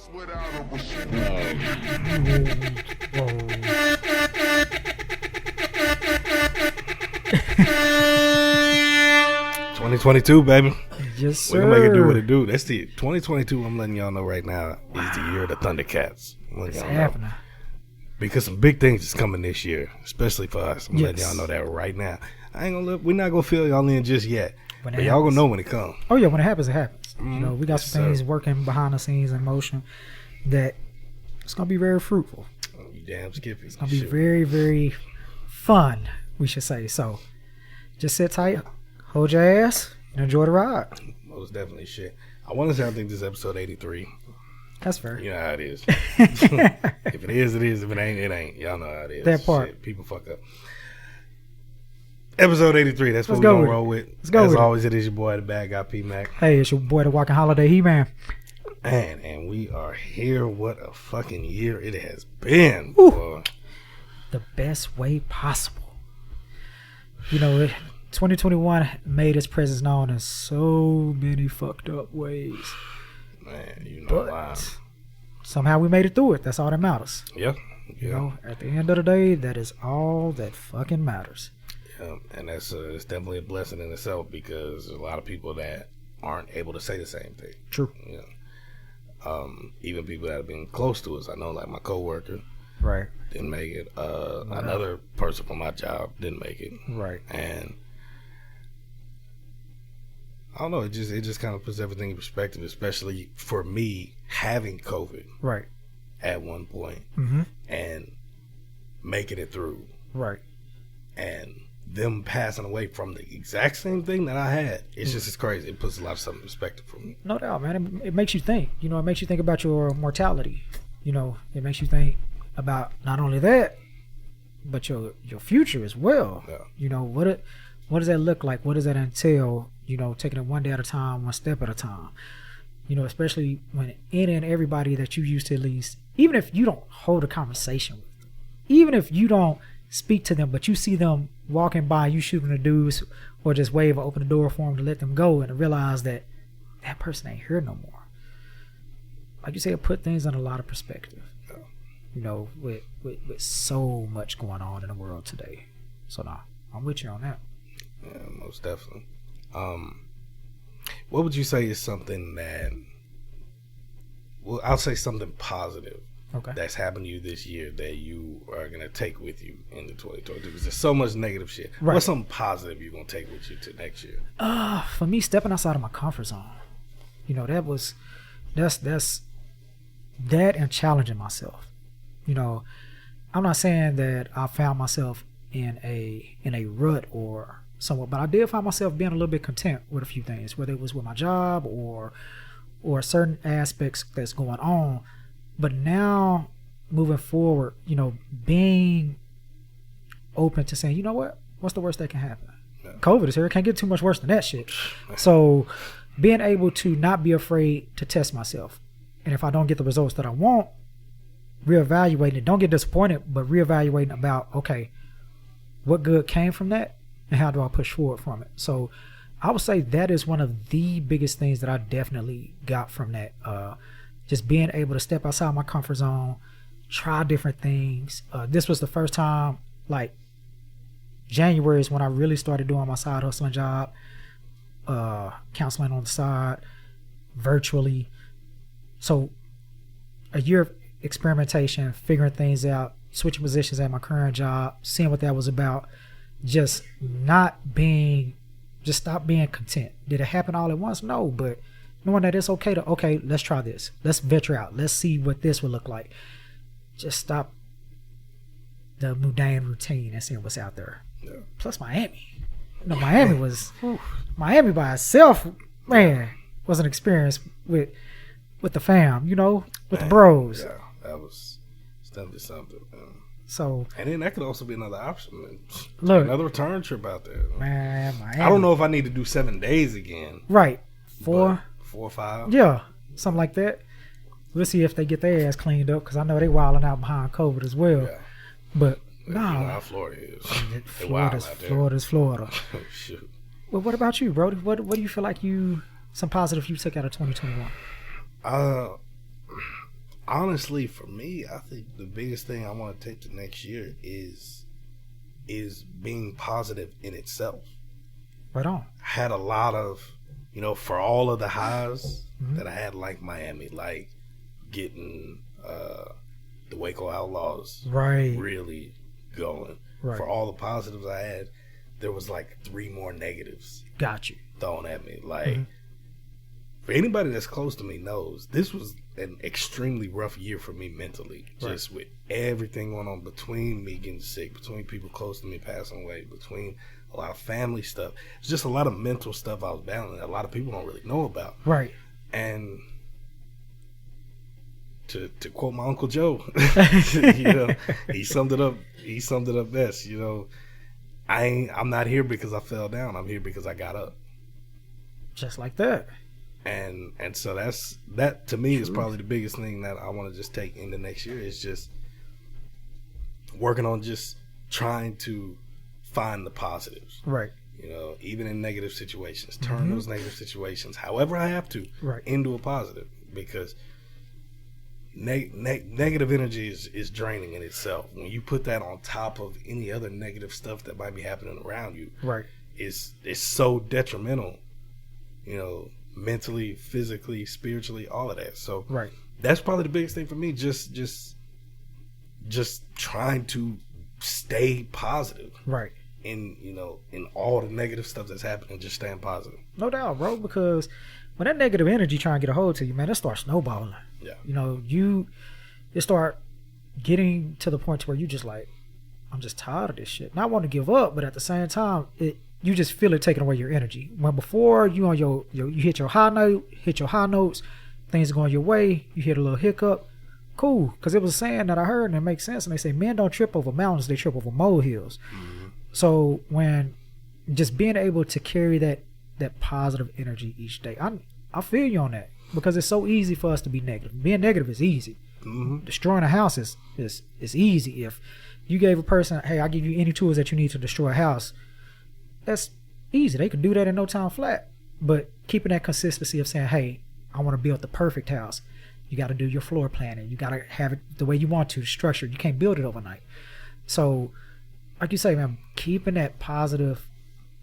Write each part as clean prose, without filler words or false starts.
Oh. 2022, baby. Yes, sir. We're gonna make it do what it do. That's the 2022. I'm letting y'all know right now is the year of the Thundercats. It's happening. Because some big things is coming this year, especially for us. I'm letting y'all know that right now. I ain't gonna look. We're not gonna fill y'all in just yet, but y'all gonna know when it comes. Oh yeah, when it happens, it happens. Mm-hmm. You know, we got some things working behind the scenes in motion that it's gonna be very fruitful. Oh, you damn Skippy. It's gonna be very, very fun. We should say so. Just sit tight, hold your ass, and enjoy the ride. Most definitely, shit. I want to say I think this is episode 83. That's fair. You know how it is. If it is, it is. If it ain't, it ain't. Y'all know how it is. That part. Shit, people fuck up. Episode 83. That's what we're going to roll with. Let's go. As always, it is your boy, the bad guy, P-Mac. Hey, it's your boy, the Walking Holiday He-Man. Man, and we are here. What a fucking year it has been, boy. The best way possible. You know, 2021 made its presence known in so many fucked up ways. Man, you know why. Somehow we made it through it. That's all that matters. Yeah. You know, at the end of the day, that is all that fucking matters. Yeah, and that's it's definitely a blessing in itself because there's a lot of people that aren't able to say the same thing. True. You know, even people that have been close to us. I know, like my coworker, right, didn't make it. Another person from my job didn't make it. Right. And I don't know. It just kind of puts everything in perspective, especially for me having COVID. Right. At one point, and making it through. Right. And them passing away from the exact same thing that I had. It's just it's crazy. It puts a lot of stuff in perspective for me. No doubt, man. It makes you think. You know, it makes you think about your mortality. You know, it makes you think about not only that, but your future as well. Yeah. You know, what does that look like? What does that entail? You know, taking it one day at a time, one step at a time. You know, especially when any and everybody that you used to at least, even if you don't hold a conversation with them, even if you don't speak to them, but you see them walking by, you shooting the dudes or just wave or open the door for them to let them go and realize that that person ain't here no more. Like you say, it put things in a lot of perspective. Yeah. You know, with so much going on in the world today. So nah, I'm with you on that. Yeah, most definitely. What would you say is something that, well, I'll say something positive that's happened to you this year that you are going to take with you into 2022? Because there's so much negative shit. Right. What's something positive you're going to take with you to next year? For me, stepping outside of my comfort zone. You know, that's that and challenging myself. You know, I'm not saying that I found myself in a rut or somewhat, but I did find myself being a little bit content with a few things, whether it was with my job or certain aspects that's going on. But now moving forward, you know, being open to saying, you know what's the worst that can happen? Yeah. COVID is here. It can't get too much worse than that shit. So being able to not be afraid to test myself. And if I don't get the results that I want, reevaluating it. Don't get disappointed, but reevaluating about, okay, what good came from that? And how do I push forward from it? So I would say that is one of the biggest things that I definitely got from that. Just being able to step outside my comfort zone, try different things. This was the first time, like January is when I really started doing my side hustling job, counseling on the side, virtually. So a year of experimentation, figuring things out, switching positions at my current job, seeing what that was about. Just stop being content. Did it happen all at once? No, but knowing that it's okay, let's try this. Let's venture out. Let's see what this would look like. Just stop the mundane routine and seeing what's out there. Yeah. Plus Miami. You know, Miami by itself, man, was an experience with the fam, you know, with the bros. Yeah, that was definitely something, man. So, and then that could also be another option, man. Look, another return trip out there, man. Miami. I don't know if I need to do 7 days again. Right, 4 or 5. Yeah, something like that. We'll see if they get their ass cleaned up because I know they wilding out behind COVID as well. Yeah. But no, you know how Florida is. Florida's Florida. Oh, shoot. Well, what about you, Brody? What do you feel like some positive you took out of 2021? honestly, for me, I think the biggest thing I want to take to next year is being positive in itself. Right on. I had a lot of, for all of the highs that I had, like Miami, like getting the Waco Outlaws really going. Right. For all the positives I had, there was like 3 more negatives. Got you. Thrown at me. Like, for anybody that's close to me knows, this was an extremely rough year for me mentally. Right. Just with everything going on between me getting sick, between people close to me passing away, between a lot of family stuff. It's just a lot of mental stuff I was battling that a lot of people don't really know about. Right. And to quote my Uncle Joe, he summed it up. He summed it up best. I'm not here because I fell down. I'm here because I got up. Just like that. And so that to me is probably the biggest thing that I want to just take into next year is just working on just trying to find the positives. Right. Even in negative situations, turn those negative situations, however I have to, into a positive, because negative energy is draining in itself. When you put that on top of any other negative stuff that might be happening around you, it's so detrimental, mentally, physically, spiritually, all of that. So that's probably the biggest thing for me. Just trying to stay positive. Right. In all the negative stuff that's happening, just staying positive. No doubt, bro, because when that negative energy trying to get a hold to you, man, it starts snowballing. Yeah. You start getting to the point where you just like, I'm just tired of this shit. Not want to give up, but at the same time, you just feel it taking away your energy. When before you on you hit your high notes, things are going your way, you hit a little hiccup, cool. Because it was a saying that I heard and it makes sense. And they say men don't trip over mountains, they trip over molehills. So when just being able to carry that positive energy each day, I feel you on that, because it's so easy for us to be negative. Being negative is easy. Destroying a house is easy. If you gave a person, hey, I'll give you any tools that you need to destroy a house, that's easy. They can do that in no time flat. But keeping that consistency of saying, hey, I want to build the perfect house. You got to do your floor planning. You got to have it the way you want to, the structure. You can't build it overnight. So, like you say, man, keeping that positive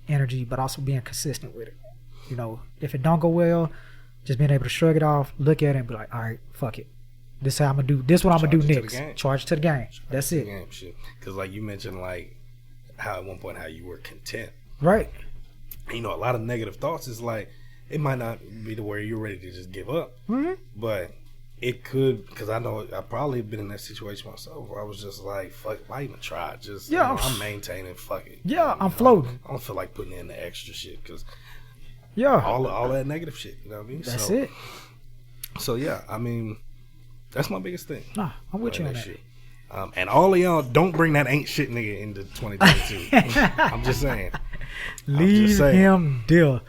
energy, but also being consistent with it. If it don't go well, just being able to shrug it off, look at it, and be like, all right, fuck it. This is how I'm gonna do. This is what I'm gonna do next. Charge it to the game. That's it. Because like you mentioned, like how at one point how you were content. Right. A lot of negative thoughts is like, it might not be to where you're ready to just give up, but it could, because I know I probably been in that situation myself where I was just like, fuck, why even try? Just I'm maintaining, fuck it. Yeah, I'm floating. I don't feel like putting in the extra shit because all that negative shit. You know what I mean? That's it. So yeah, I mean, that's my biggest thing. Nah, I'm with you on that. Shit. And all of y'all, don't bring that ain't shit nigga into 2022. I'm just saying. Leave him there.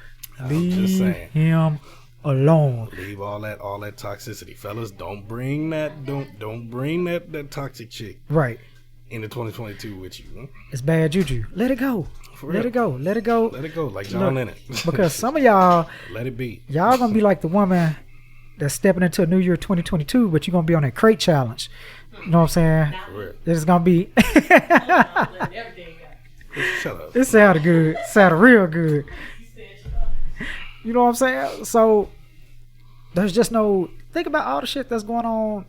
Leave him alone. Leave all that toxicity, fellas. Don't bring that. Don't bring that toxic chick. Right. Into 2022 with you. Huh? It's bad juju. Let it go. Let it go. Let it go. Let it go. Like John Lennon. Because some of y'all, let it be. Y'all gonna be like the woman that's stepping into a new year 2022, but you're gonna be on that crate challenge. You know what I'm saying? It's gonna be. Shut up. It sounded good. It sounded real good. You know what I'm saying? So there's just no. Think about all the shit that's going on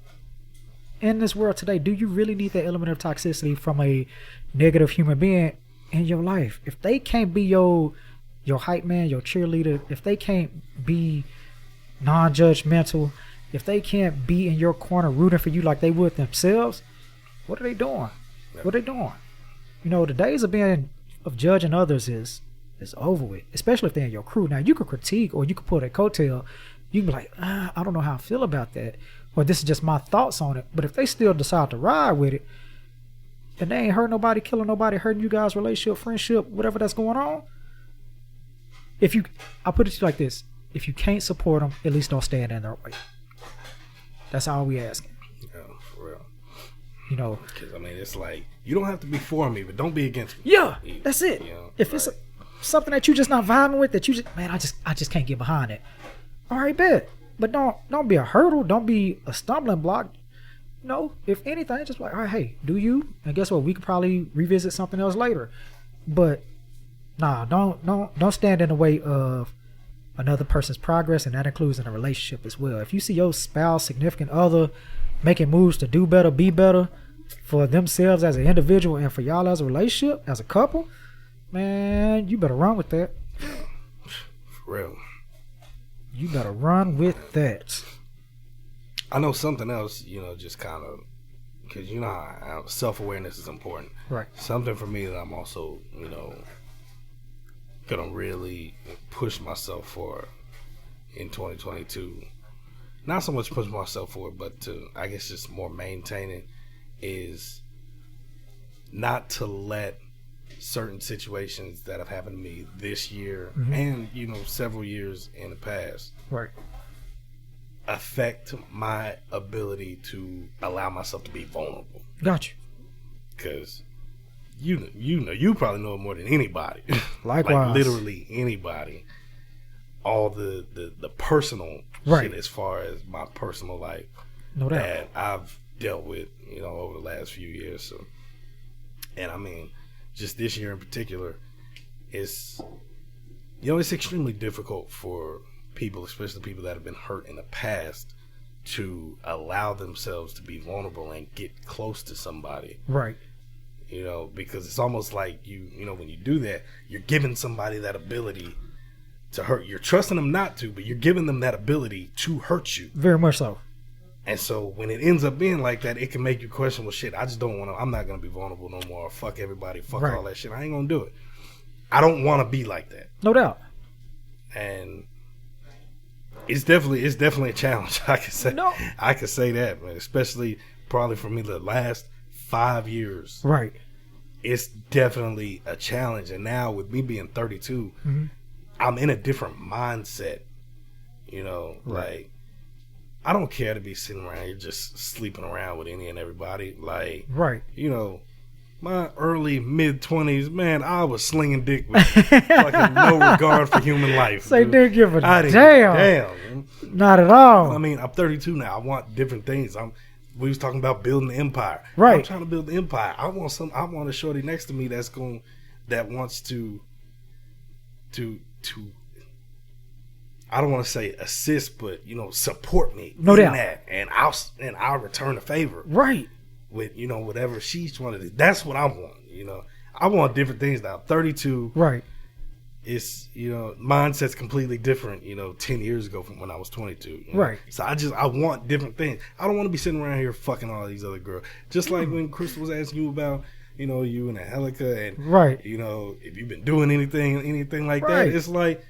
in this world today. Do you really need that element of toxicity from a negative human being in your life? If they can't be your hype man, your cheerleader, if they can't be non-judgmental, if they can't be in your corner rooting for you like they would themselves, what are they doing? What are they doing? The days of judging others is over with, especially if they're in your crew. Now, you could critique or you could pull that coattail. You can be like, I don't know how I feel about that, or this is just my thoughts on it. But if they still decide to ride with it, and they ain't hurt nobody, killing nobody, hurting you guys' relationship, friendship, whatever that's going on, I'll put it to you like this: if you can't support them, at least don't stand in their way. That's all we asking. Yeah, for real. Because it's like, you don't have to be for me, but don't be against me. Yeah, that's it. If it's something that you just not vibing with, that you just, man, I just can't get behind it. All right, bet. But don't be a hurdle. Don't be a stumbling block. No, if anything, just like, all right, hey, do you? And guess what? We could probably revisit something else later. But nah, don't stand in the way of another person's progress, and that includes in a relationship as well. If you see your spouse, significant other making moves to do better, be better for themselves as an individual and for y'all as a relationship, as a couple, man, you better run with that. For real. You better run with that. I know something else, just kind of, because how self-awareness is important. Right. Something for me that I'm also, gonna really push myself for in 2022. Not so much push myself for it, but to, I guess, just more maintain it, is not to let certain situations that have happened to me this year and, several years in the past, right, affect my ability to allow myself to be vulnerable. Gotcha. Because you probably know it more than anybody. Likewise. Like literally anybody. All the personal shit as far as my personal life that I've dealt with, over the last few years. So, and I mean, just this year in particular, it's extremely difficult for people, especially people that have been hurt in the past, to allow themselves to be vulnerable and get close to somebody. Right. Because it's almost like when you do that, you're giving somebody that ability to hurt. You're trusting them not to, but you're giving them that ability to hurt you. Very much so. And so when it ends up being like that, it can make you question, well, shit, I just don't want to, I'm not going to be vulnerable no more. Fuck everybody. Fuck all that shit. I ain't going to do it. I don't want to be like that. No doubt. And it's definitely a challenge. I can say that, man, especially probably for me the last 5 years. Right. It's definitely a challenge. And now with me being 32, I'm in a different mindset. Like, I don't care to be sitting around here just sleeping around with any and everybody. Like, my early mid-20s, man, I was slinging dick with fucking no regard for human life. Say, didn't give a damn. Not at all. I mean, I'm 32 now. I want different things. We was talking about building an empire. Right. I'm trying to build an empire. I want a shorty next to me that wants to I don't want to say assist, but support me in that, and I'll return the favor. Right. With whatever she's trying to do. That's what I want. I want different things now. I'm 32. Right. It's mindset's completely different. 10 years ago from when I was 22. Right. So I want different things. I don't want to be sitting around here fucking all these other girls. Just like when Crystal was asking you about you and Angelica and if you've been doing anything like that. It's like,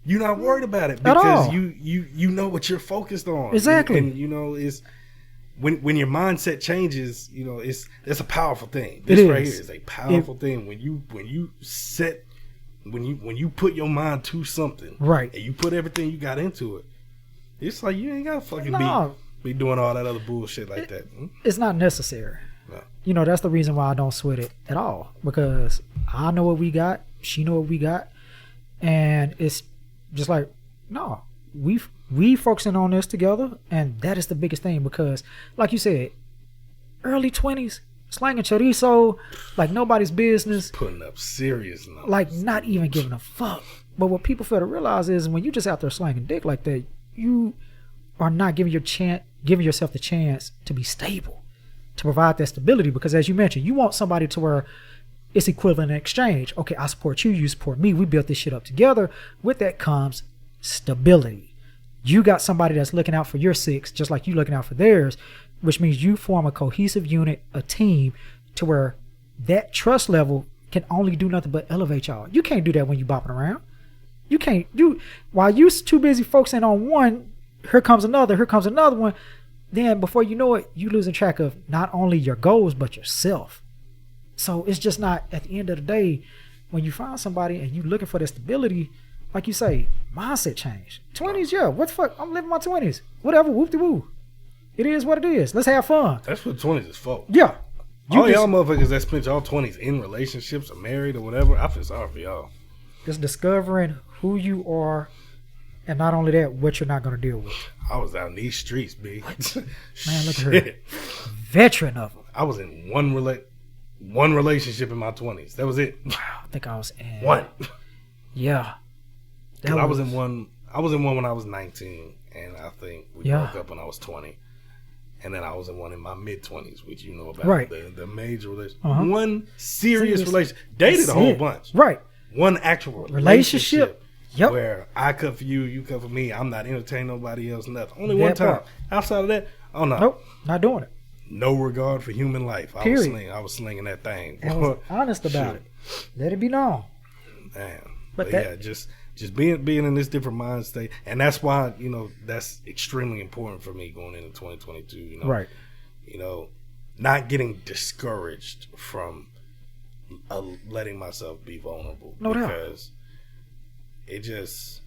you're not worried about it because you know what you're focused on. Exactly. And it's when your mindset changes, it's a powerful thing. This right here is a powerful thing. When you put your mind to something, right, and you put everything you got into it, it's like you ain't gotta fucking be doing all that other bullshit like that. It's not necessary. No. That's the reason why I don't sweat it at all, because I know what we got, she know what we got, and it's just like, no, we focusing on this together, and that is the biggest thing, because like you said, early 20s, slanging chorizo like nobody's business, putting up serious numbers, like not even giving a fuck. But what people fail to realize is when you just out there slanging dick like that, you are not giving yourself the chance to be stable, to provide that stability, because as you mentioned, you want somebody to where it's equivalent in exchange. Okay, I support you, you support me, we built this shit up together. With that comes stability. You got somebody that's looking out for your six, just like you looking out for theirs, which means you form a cohesive unit, a team, to where that trust level can only do nothing but elevate y'all. You can't do that when you bopping around. You can't. While you too busy focusing on one, here comes another one. Then before you know it, you losing track of not only your goals but yourself. So it's just not, at the end of the day, when you find somebody and you looking for that stability, like you say, mindset change. 20s, yeah, what the fuck? I'm living my 20s. Whatever, whoop-de-woo. It is what it is. Let's have fun. That's what 20s is for. Yeah. All y'all motherfuckers that spent y'all 20s in relationships or married or whatever, I feel sorry for y'all. Just discovering who you are And not only that, what you're not going to deal with. I was out in these streets, B. Man, look at her. Veteran of them. I was in one relationship in my 20s. That was it. Wow, I think I was in one. Yeah. I was in one when I was 19, and I think we broke up when I was 20. And then I was in one in my mid-20s, which you know about. Right. The major relationship. One serious relationship. Dated a whole bunch. Right. One actual relationship. Yep. Where I cut for you, you cut for me. I'm not entertaining nobody else, nothing. Only one time. Outside of that, oh no. Nope, not doing it. No regard for human life. Period. I was slinging that thing. I was honest about it. Let it be known. Man. But yeah, just being in this different mind state. And that's why, that's extremely important for me going into 2022. Right. Not getting discouraged from letting myself be vulnerable. No doubt. Because it just,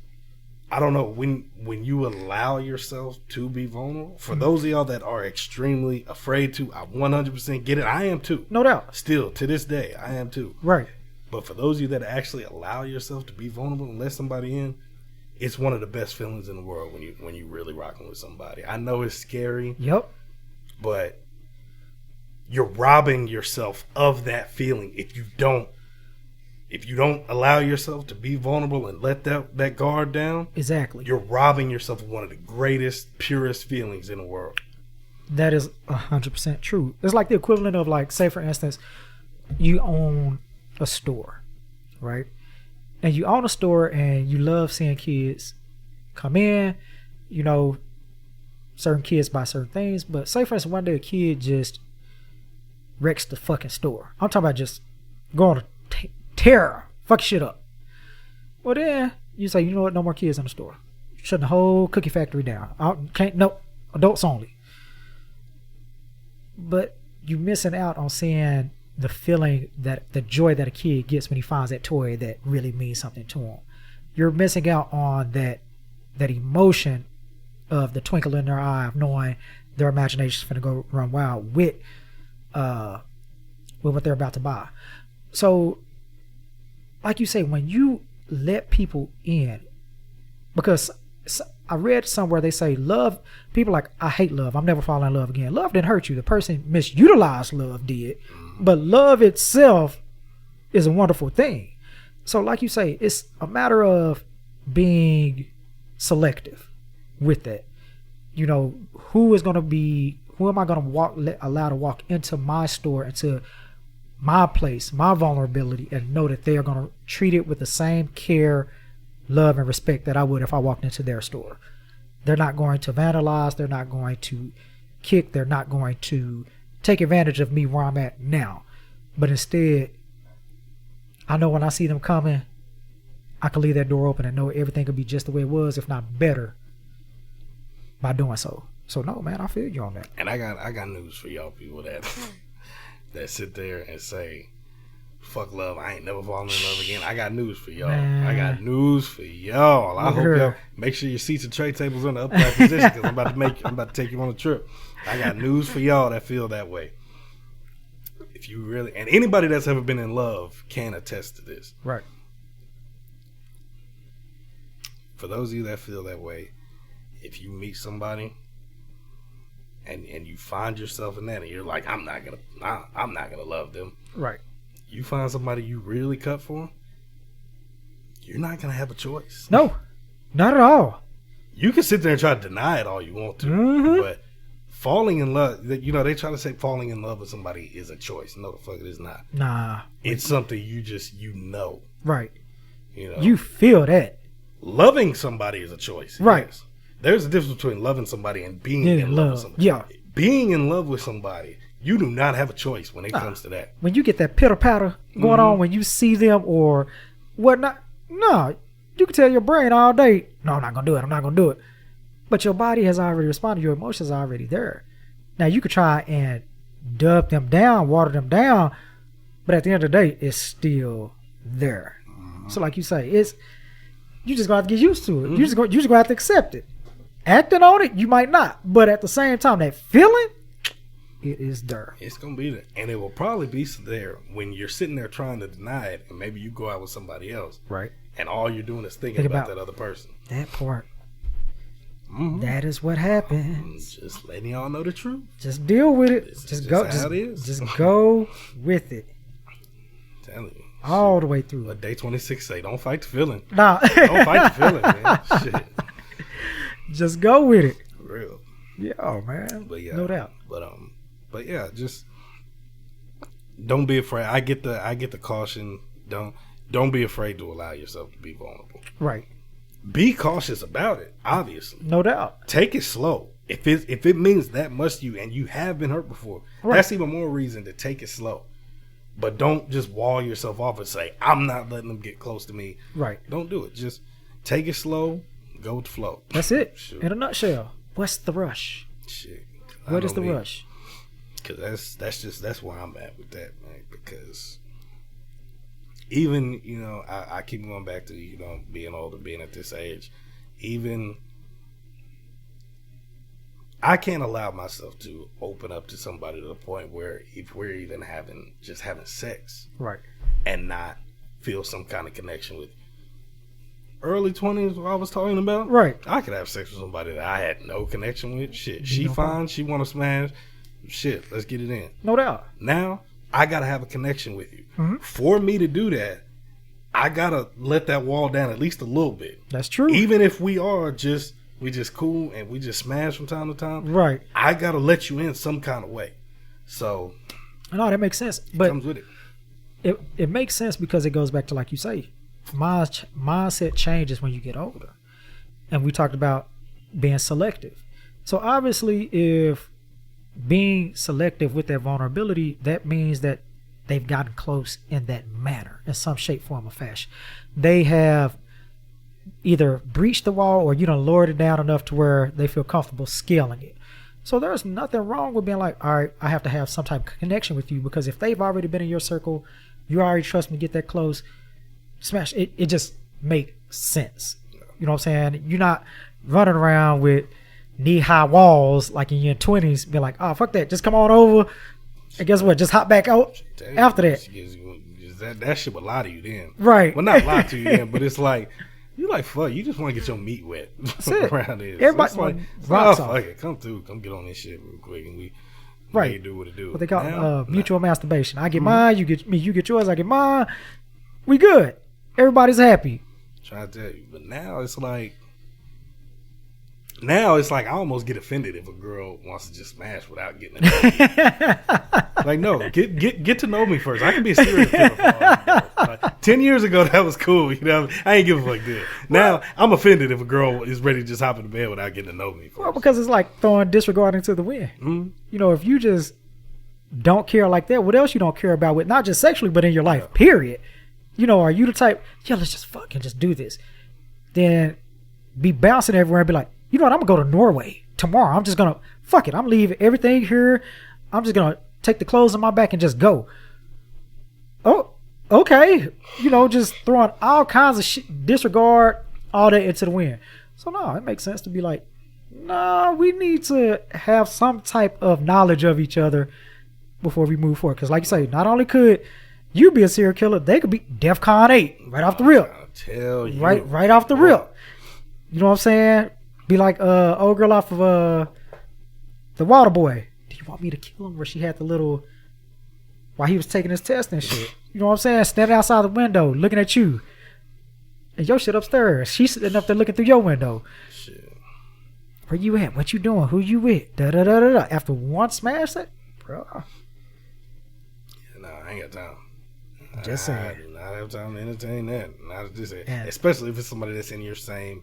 I don't know, when you allow yourself to be vulnerable, for those of y'all that are extremely afraid to, I 100% get it. I am too. No doubt. Still, to this day, I am too. Right. But for those of you that actually allow yourself to be vulnerable and let somebody in, it's one of the best feelings in the world when you really rocking with somebody. I know it's scary. Yep. But you're robbing yourself of that feeling if you don't allow yourself to be vulnerable and let that guard down. Exactly. You're robbing yourself of one of the greatest, purest feelings in the world. That is 100% true. It's like the equivalent of, like, say for instance, you own a store, right? And you own a store and you love seeing kids come in, certain kids buy certain things, but say for instance one day a kid just wrecks the fucking store. I'm talking about just going to tear fuck shit up. Well then you say, you know what, no more kids in the store. Shutting the whole cookie factory down. Adults only. But you missing out on seeing the feeling, that the joy that a kid gets when he finds that toy that really means something to him. You're missing out on that emotion of the twinkle in their eye of knowing their imagination's going to go run wild with what they're about to buy. So, like you say, when you let people in, because I read somewhere they say love, people like, I hate love, I'm never falling in love again. Love didn't hurt you. The person misutilized love did. But love itself is a wonderful thing. So like you say, it's a matter of being selective with that. Who am I going to allow to walk into my store, into my place, my vulnerability, and know that they are going to treat it with the same care, love, and respect that I would if I walked into their store. They're not going to vandalize. They're not going to kick. They're not going to take advantage of me where I'm at now. But instead, I know when I see them coming, I can leave that door open and know everything could be just the way it was, if not better, by doing so. So no, man, I feel you on that. And I got news for y'all people that sit there and say, fuck love, I ain't never falling in love again. I got news for y'all. Man. I got news for y'all. I hope y'all make sure your seats and tray tables in the upright position, because I'm about to take you on a trip. I got news for y'all that feel that way. If you really, and anybody that's ever been in love can attest to this. Right. For those of you that feel that way, if you meet somebody and you find yourself in that and you're like, I'm not gonna love them. Right. You find somebody you really cut for, you're not gonna have a choice. No, not at all. You can sit there and try to deny it all you want to, but falling in love, they try to say falling in love with somebody is a choice. No, the fuck it is not. Nah. It's something you know. Right. You feel that. Loving somebody is a choice. Right. Yes. There's a difference between loving somebody and being in love with somebody. Yeah. Being in love with somebody, you do not have a choice when it comes to that. When you get that pitter-patter going on, when you see them or whatnot, no, you can tell your brain all day, no, I'm not going to do it. But your body has already responded. Your emotions are already there. Now, you could try and dub them down, water them down, but at the end of the day, it's still there. So like you say, you just going to have to get used to it. You just going to have to accept it. Acting on it, you might not. But at the same time, that feeling, it is there. It's going to be there. And it will probably be there when you're sitting there trying to deny it, and maybe you go out with somebody else. Right. And all you're doing is thinking about that other person. That part. Mm-hmm. That is what happens. Just letting y'all know the truth. Just deal with it. Just go. Just go with it. I'm telling you. All the way through. But day 26 say, don't fight the feeling. Nah. Don't fight the feeling, man. Shit. Just go with it. For real. Yeah, man. But yeah, no doubt. But yeah, just don't be afraid. I get the caution. Don't be afraid to allow yourself to be vulnerable. Right. Be cautious about it, obviously. No doubt. Take it slow. If it means that much to you and you have been hurt before, right, that's even more reason to take it slow. But don't just wall yourself off and say, I'm not letting them get close to me. Right. Don't do it. Just take it slow, go with the flow. That's it. Sure. In a nutshell. What's the rush? Shit. What is the rush? Because that's where I'm at with that, man. Because even, I keep going back to, being older, being at this age, even I can't allow myself to open up to somebody to the point where if we're even having sex, right, and not feel some kind of connection with you. Early 20s, what I was talking about, right? I could have sex with somebody that I had no connection with. Shit, she fine, she want to smash. Shit, let's get it in. No doubt. Now I gotta have a connection with you. Mm-hmm. For me to do that, I gotta let that wall down at least a little bit. That's true. Even if we just cool and we just smash from time to time. Right. I gotta let you in some kind of way. So. No, that makes sense. But it comes with it. It makes sense because it goes back to, like you say, mindset changes when you get older. And we talked about being selective. So obviously, if being selective with that vulnerability, that means that they've gotten close in that manner, in some shape, form, or fashion. They have either breached the wall or lowered it down enough to where they feel comfortable scaling it. So there's nothing wrong with being like, all right, I have to have some type of connection with you, because if they've already been in your circle, you already trust me to get that close, smash it. It just makes sense. You know what I'm saying? You're not running around with knee-high walls like in your 20s, be like, oh, fuck that, just come on over, and guess what, just hop back out after that. That shit would lie to you then. Right. Well, not lie to you then, but it's like, you're like, fuck, you just want to get your meat wet. That's it. Around this. Everybody so like, rocks fuck off. it, come through, come get on this shit real quick, and we right. Do what it do. What they call mutual masturbation. I get mine, you get me, you get yours, I get mine. We good. Everybody's happy. Try to tell you, but now it's like I almost get offended if a girl wants to just smash without getting to know me. Like, no, get to know me first. I can be a serial killer for all like, 10 years ago, that was cool. I ain't give a fuck then. Now, I'm offended if a girl is ready to just hop in the bed without getting to know me first. Well, because it's like throwing disregarding to the wind. Mm-hmm. If you just don't care like that, what else you don't care about with, not just sexually, but in your life, period. Are you the type, let's just fucking just do this. Then be bouncing everywhere and be like, you know what, I'm going to go to Norway tomorrow. I'm just going to, fuck it, I'm leaving everything here. I'm just going to take the clothes on my back and just go. Oh, okay. Just throwing all kinds of shit, disregard all that into the wind. So, no, it makes sense to be like, no, we need to have some type of knowledge of each other before we move forward. Because like you say, not only could you be a serial killer, they could be DEFCON 8 right off the rip. Tell you. Right off the rip. You know what I'm saying? Be like old girl off of The Water Boy. Do you want me to kill him? Where she had the little, while he was taking his test and shit. You know what I'm saying? Standing outside the window, looking at you. And your shit upstairs. She's sitting up there looking through your window. Shit. Where you at? What you doing? Who you with? Da-da-da-da-da. After one smash that, bro. Yeah, I ain't got time. Just saying. I do not have time to entertain that. Not just especially if it's somebody that's in your same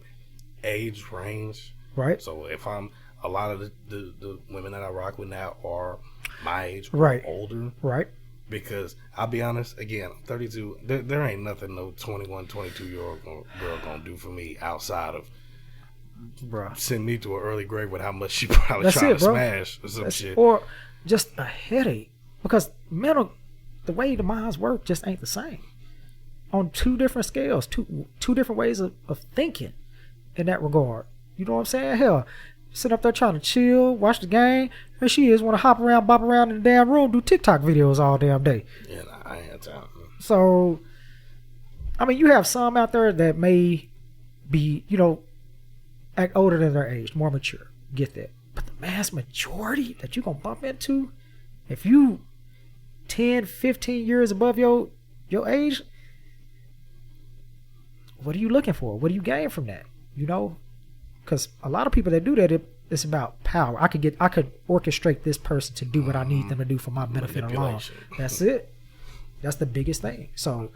age range. Right. So if a lot of the women that I rock with now are my age or right. older. Right. Because I'll be honest, again, I'm 32. There ain't nothing no 21, 22-year-old girl gonna do for me outside of send me to an early grave with how much she probably trying to smash or some shit. Or just a headache. Because the way the minds work just ain't the same. On two different scales, two different ways of thinking in that regard. You know what I'm saying? Hell, sit up there trying to chill, watch the game, and she is want to hop around, bop around in the damn room, do TikTok videos all damn day. Yeah, I ain't have time. act older than their age, more mature. Get that. But the mass majority that you're going to bump into, if you 10, 15 years above your age, what are you looking for? What do you gain from that? You know? Because a lot of people that do that, it's about power. I could orchestrate this person to do what I need them to do for my benefit alone. That's it. That's the biggest thing. So,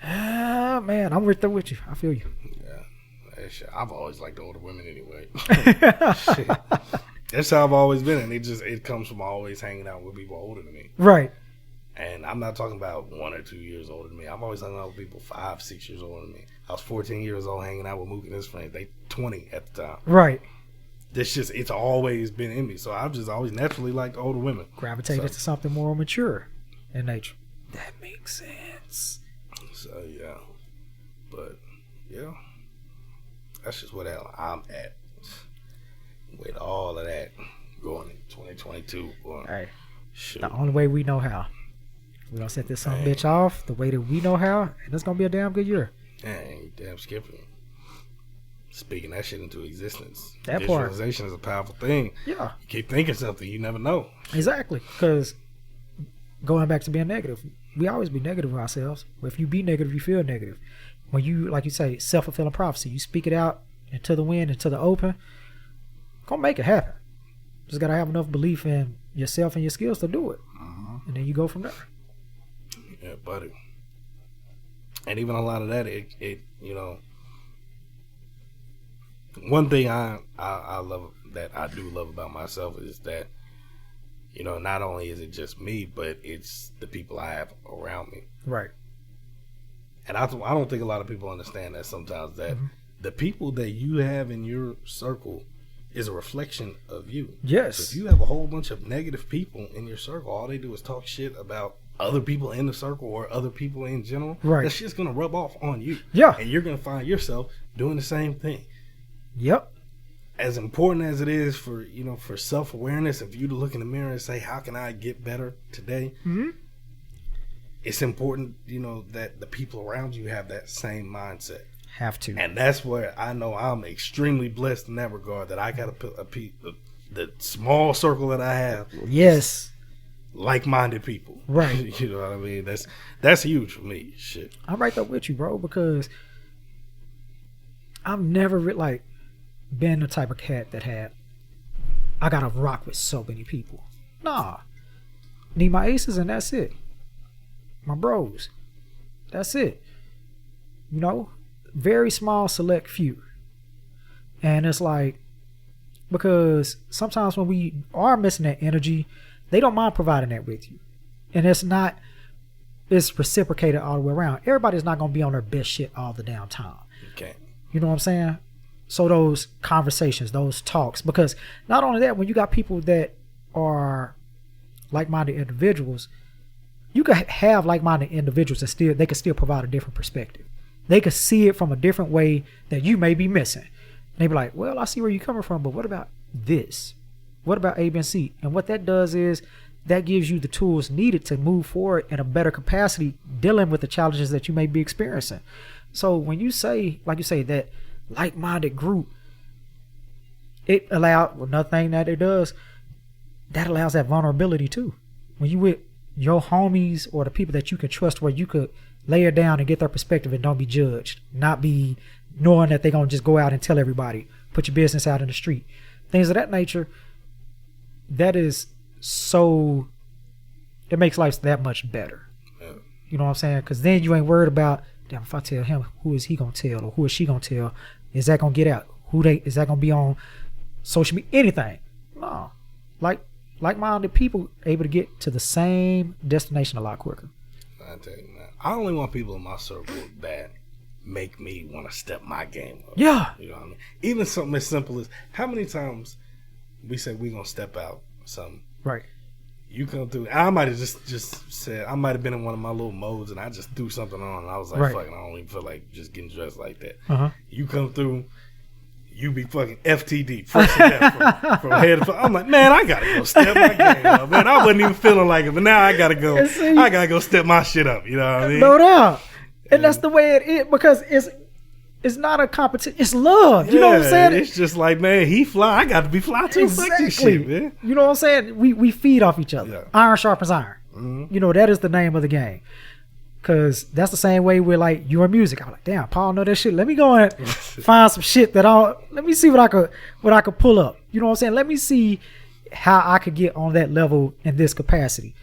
man, I'm right there with you. I feel you. Yeah. I've always liked older women anyway. Shit. That's how I've always been. And it comes from always hanging out with people older than me. Right. And I'm not talking about 1 or 2 years older than me. I'm always hanging out with people 5, 6 years older than me. I was 14 years old hanging out with Mook and his friends. They 20 at the time. Right. It's always been in me. So I've just always naturally liked older women. Gravitated to something more mature in nature. That makes sense. So, yeah. But, yeah. That's just what I'm at. With all of that going in 2022. Hey, the only way we know how. We're going to set this son bitch off the way that we know how, and it's going to be a damn good year. Dang, damn skipping. Speaking that shit into existence. That Visualization is a powerful thing. Yeah. You keep thinking something, you never know. Exactly. Because going back to being negative, we always be negative with ourselves. If you be negative, you feel negative. When you, like you say, self-fulfilling prophecy, you speak it out into the wind, into the open, gonna make it happen. Just gotta have enough belief in yourself and your skills to do it. And then you go from there. Yeah, buddy. And even a lot of that, it you know, one thing I love, that I do love about myself, is that, you know, not only is it just me, but it's the people I have around me. Right. And I don't think a lot of people understand that sometimes, that the people that you have in your circle is a reflection of you. Yes. So if you have a whole bunch of negative people in your circle, all they do is talk shit about other people in the circle or other people in general. Right. That shit's gonna rub off on you. Yeah. And you're gonna find yourself doing the same thing. Yep. As important as it is for, you know, for self-awareness, of you to look in the mirror and say, how can I get better today? It's important, you know, that the people around you have that same mindset. Have to. And that's where I know I'm extremely blessed in that regard, that I got the small circle that I have. Yes. Like-minded people. Right. You know what I mean? That's huge for me. Shit. I'm right there with you, bro, because I've never been the type of cat that I gotta rock with so many people. Nah. Need my aces and that's it. My bros. That's it. You know? Very small, select few. And it's like, because sometimes when we are missing that energy, they don't mind providing that with you. And it's reciprocated all the way around. Everybody's not going to be on their best shit all the damn time. Okay. You know what I'm saying? So those conversations, those talks, because not only that, when you got people that are like-minded individuals, you could have like-minded individuals and they can still provide a different perspective. They could see it from a different way that you may be missing. And they be like, well, I see where you're coming from, but what about this? What about A, B, and C? And what that does is that gives you the tools needed to move forward in a better capacity, dealing with the challenges that you may be experiencing. So when you say, like you say, that like-minded group, it allows, another thing that it does, that allows that vulnerability too. When you with your homies or the people that you can trust, where you could lay it down and get their perspective and don't be judged, not be knowing that they're going to just go out and tell everybody, put your business out in the street, things of that nature. That is so, it makes life that much better. Yeah. You know what I'm saying? Because then you ain't worried about, damn, if I tell him, who is he going to tell, or who is she going to tell? Is that going to get out? Is that going to be on social media? Anything. No. Like-minded people able to get to the same destination a lot quicker. I tell you, man, I only want people in my circle that make me want to step my game up. Yeah. You know what I mean? Even something as simple as, how many times we said we gonna step out something. Right. You come through. I might have just said, I might have been in one of my little modes and I just threw something on and I was like, right. fucking, I don't even feel like just getting dressed like that. Uh-huh. You come through, you be fucking FTD, fresh to death from head to foot. I'm like, man, I gotta go step my game up, man. I wasn't even feeling like it, but now I gotta go step my shit up. You know what I mean? No doubt. And that's the way it is, because It's not a competition. It's love. You know what I'm saying? It's just like, man, he fly. I got to be fly too. Exactly. Fuck this shit, man. You know what I'm saying? We feed off each other. Yeah. Iron sharpens iron. Mm-hmm. You know, that is the name of the game. Because that's the same way we're like, your music. I'm like, damn, Paul know that shit. Let me go and find some shit let me see what I could pull up. You know what I'm saying? Let me see how I could get on that level in this capacity.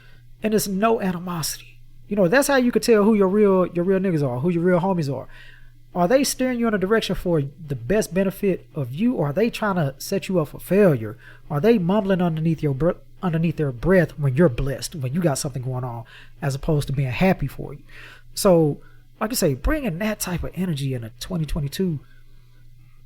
And there's no animosity. You know, that's how you could tell who your real niggas are, who your real homies are. Are they steering you in a direction for the best benefit of you, or are they trying to set you up for failure? Are they mumbling underneath their breath when you're blessed, when you got something going on, as opposed to being happy for you? So, like I say, bringing that type of energy into 2022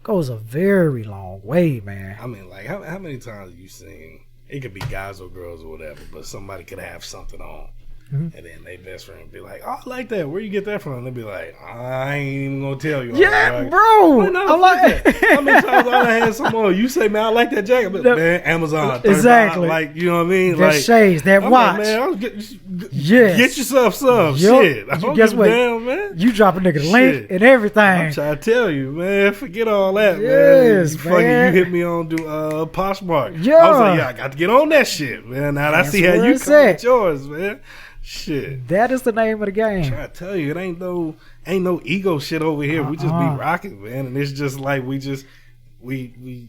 goes a very long way, man. I mean, like, how many times have you seen, it could be guys or girls or whatever, but somebody could have something on. Mm-hmm. And then they best friend be like, oh, I like that. Where you get that from? And they be like, I ain't even gonna tell you. Yeah, like, bro. I like that. How many times I had some on? You say, man, I like that jacket, but man, Amazon. Exactly. Like, you know what I mean? That like shades, that I'm watch. Like, man, get yourself some shit. I don't guess give what? a damn, man. You drop a nigga link and everything. I'm trying to tell you, man. Forget all that, yes, man. You hit me on Poshmark. Yeah. I was like, yeah, I got to get on that shit, man. Now I see how you come with yours, man. Shit. That is the name of the game. I'm trying to tell you, it ain't no ego shit over here. We just be rocking, man. And it's just like we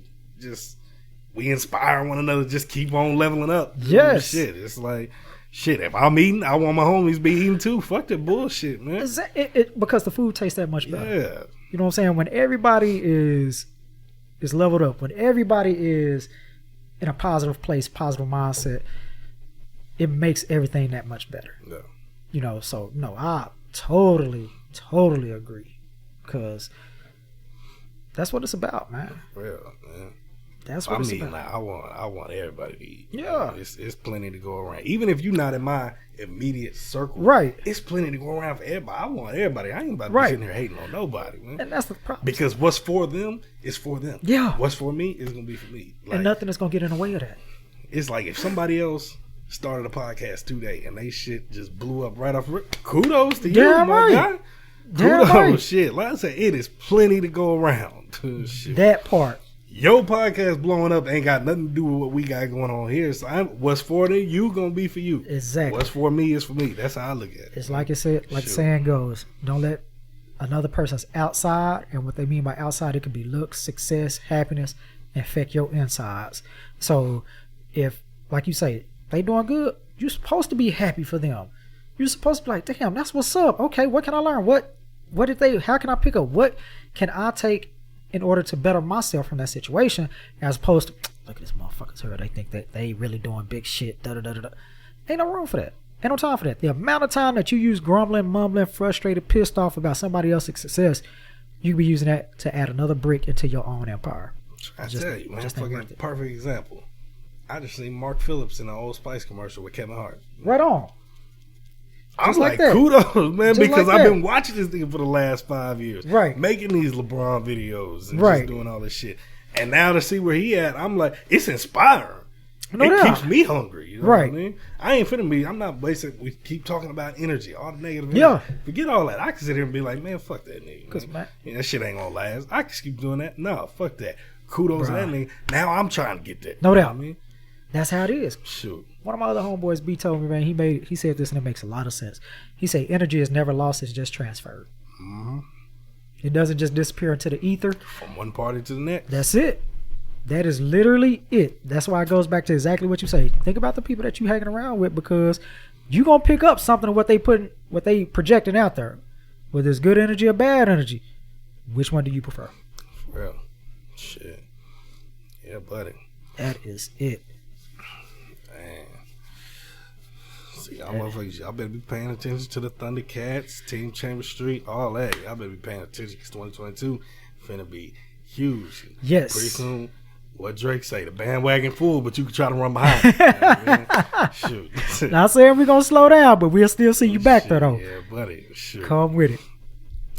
inspire one another, just keep on leveling up. Yes. Shit. It's like, shit, if I'm eating, I want my homies to be eating too. Fuck that bullshit, man. Because the food tastes that much better. Yeah. You know what I'm saying? When everybody is leveled up, when everybody is in a positive place, positive mindset, it makes everything that much better. Yeah. You know, so no, I totally agree. Because that's what it's about, man. Real, man. That's what it's about. Like, I want everybody to eat. Yeah. It's plenty to go around. Even if you're not in my immediate circle. Right. It's plenty to go around for everybody. I want everybody. I ain't about to be sitting here hating on nobody, man. And that's the problem. Because what's for them is for them. Yeah. What's for me is going to be for me. Like, and nothing is going to get in the way of that. It's like if somebody else started a podcast today and they shit just blew up right off. Kudos to you, my guy. Kudos, right. Shit. Like I said, it is plenty to go around. Shit. That part. Your podcast blowing up ain't got nothing to do with what we got going on here. So what's for you gonna be for you. Exactly. What's for me is for me. That's how I look at it. It's like I said, like the saying goes, don't let another person's outside, and what they mean by outside, it could be looks, success, happiness, infect your insides. So if, like you say, they doing good, you're supposed to be happy for them. You're supposed to be like, damn, that's what's up. Okay, what can I learn? How can I pick up? What can I take in order to better myself from that situation, as opposed to, look at this motherfucker's here. They think that they really doing big shit. Da da da da. Ain't no room for that. Ain't no time for that. The amount of time that you use grumbling, mumbling, frustrated, pissed off about somebody else's success, you can be using that to add another brick into your own empire. I tell you, man, fucking perfect example. I just seen Mark Phillips in an Old Spice commercial with Kevin Hart. Right on. I'm like kudos, man, because I've been watching this nigga for the last 5 years. Right. Making these LeBron videos and just doing all this shit. And now to see where he at, I'm like, it's inspiring. No doubt. Keeps me hungry. You know what I mean? I ain't finna be, I'm not wasting, we keep talking about energy, all the negative energy. Yeah. Forget all that. I can sit here and be like, man, fuck that nigga. Man. That shit ain't gonna last. I can keep doing that. No, fuck that. Kudos to that nigga. Now I'm trying to get that. No doubt. I mean? That's how it is. Shoot. One of my other homeboys, B, told me, man, he said this and it makes a lot of sense. He said energy is never lost, it's just transferred. Mm-hmm. It doesn't just disappear into the ether. From one party to the next. That's it. That is literally it. That's why it goes back to exactly what you say. Think about the people that you hanging around with, because you gonna pick up something of what they projecting out there. Whether it's good energy or bad energy. Which one do you prefer? For real. Shit. Yeah, buddy. That is it. Man. See, y'all motherfuckers, y'all better be paying attention to the Thundercats, Team Chamber Street, all that. Y'all better be paying attention because 2022 finna be huge. Yes. Pretty soon, what Drake say, the bandwagon full, but you can try to run behind it. You know what I mean? Shoot. Not saying we're going to slow down, but we'll still see you back there, though. Yeah, buddy. Shoot. Come with it.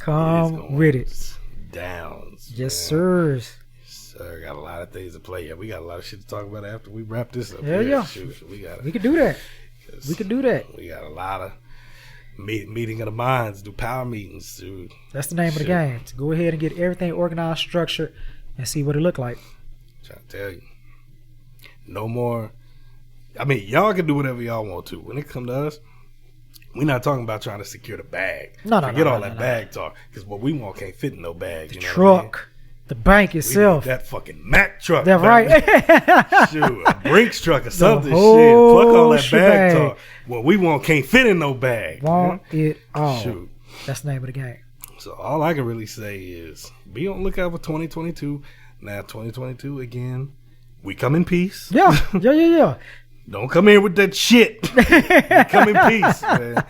Come with it. Downs. Yes, sir. Sir, got a lot of things to play. Yeah, we got a lot of shit to talk about after we wrap this up. Yeah. Shoot, we can do that. We can do that. We got a lot of Meeting of the minds, do power meetings. Dude. That's the name of the game. To go ahead and get everything organized, structured, and see what it look like. I'm trying to tell you. No more. I mean, y'all can do whatever y'all want to. When it come to us, we're not talking about trying to secure the bag. Forget all that bag talk. Because what we want can't fit in no bag. The truck. The bank itself. That fucking Mack truck. That's right. Shoot, a Brinks truck or something. Shit. Fuck all that bag talk. What we want can't fit in no bag. Want it all. Shoot. That's the name of the game. So all I can really say is be on the lookout for 2022. Now 2022 again. We come in peace. Yeah. Don't come in with that shit. We come in peace, man.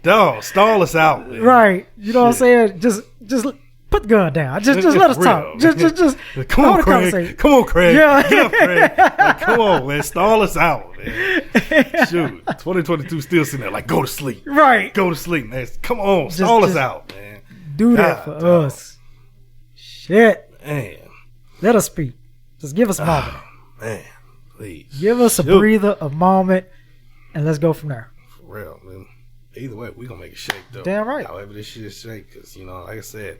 Dog, stall us out, man. Right. You know what I'm saying? Just put the gun down. Just let us talk. Just come on, Craig. Come on, Craig. Yeah. Get up, Craig. Like, come on, man. Stall us out, man. Shoot. 2022 still sitting there like, go to sleep. Right. Go to sleep, man. Come on. Stall us out, man. Do that for us. Shit. Man. Let us speak. Just give us a moment. Man, please. Give us a breather, a moment, and let's go from there. For real, man. Either way, we gonna make it shake, though. Damn right. However this shit shake, because, you know, like I said,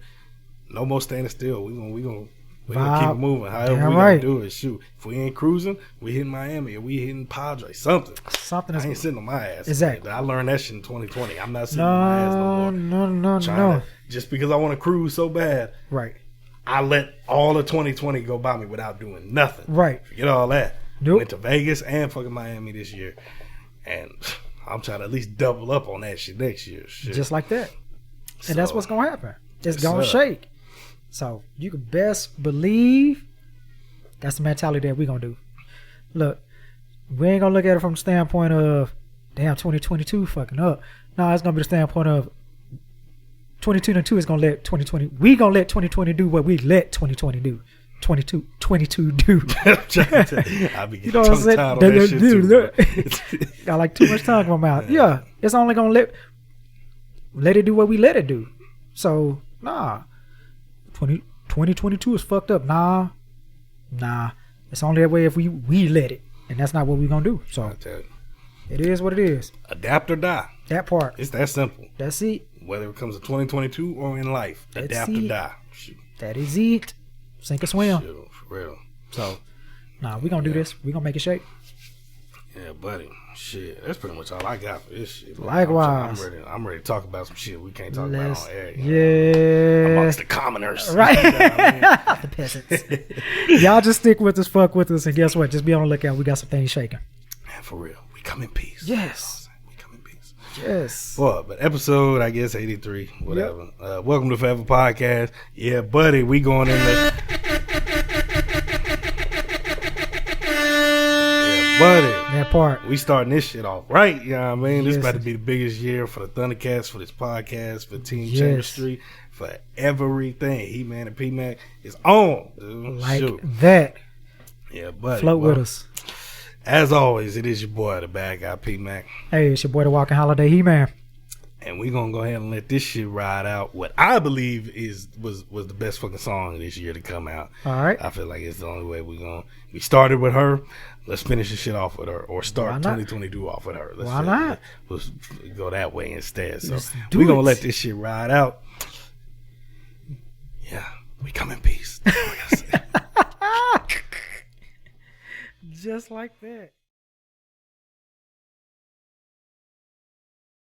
no more standing still. We gonna keep it moving. However we gonna do it. Shoot, if we ain't cruising, we hitting Miami or we hitting Padre. Something. I ain't sitting on my ass. Exactly. Man. I learned that shit in 2020. I'm not sitting on my ass no more. No. Just because I want to cruise so bad. Right. I let all of 2020 go by me without doing nothing. Right. Forget all that. Nope. Went to Vegas and fucking Miami this year. And I'm trying to at least double up on that shit next year. Shit. Just like that. And that's what's going to happen. It's going to shake. So you can best believe that's the mentality that we're going to do. Look, we ain't going to look at it from the standpoint of, damn, 2022 fucking up. No, it's going to be the standpoint of 2022 is going to let 2020, we going to let 2020 do what we let 2020 do. 22 do. I be you know what I'm saying? Got like too much tongue in my mouth. Yeah, it's only going to let it do what we let it do. So, nah. 2022 is fucked up. Nah. It's only that way if we let it. And that's not what we're going to do. So, it is what it is. Adapt or die. That part. It's that simple. That's it. Whether it comes to 2022 or in life. Adapt or die. Shoot. That is it. Sink or swim. Shoot, for real. So, nah, we're going to do this. We're going to make it shake. Yeah, buddy. Shit, that's pretty much all I got for this shit. Likewise. I'm ready to talk about some shit we can't talk about on air. Yeah. Amongst the commoners. Right. You know I mean? The peasants. Y'all just stick with us, fuck with us, and guess what? Just be on the lookout. We got some things shaking. Man, for real. We come in peace. Yes. We come in peace. Yes. Well, but episode, I guess, 83, whatever. Yep. Welcome to Forever Podcast. Yeah, buddy, we going in the... Buddy, that part. We starting this shit off right. You know what I mean? This is about to be the biggest year for the Thundercats, for this podcast, for Team Chemistry, for everything. He-Man and P-Mac is on, dude. Like that. Yeah, buddy. Float with us. As always, it is your boy, the bad guy, P-Mac. Hey, it's your boy, the Walking Holiday He-Man. And we're going to go ahead and let this shit ride out. What I believe was the best fucking song this year to come out. All right. I feel like it's the only way we started with her. Let's finish the shit off with her, or start 2022 off with her. Why not? Let's go that way instead. So we're going to let this shit ride out. Yeah, we come in peace. That's what I gotta say. Just like that.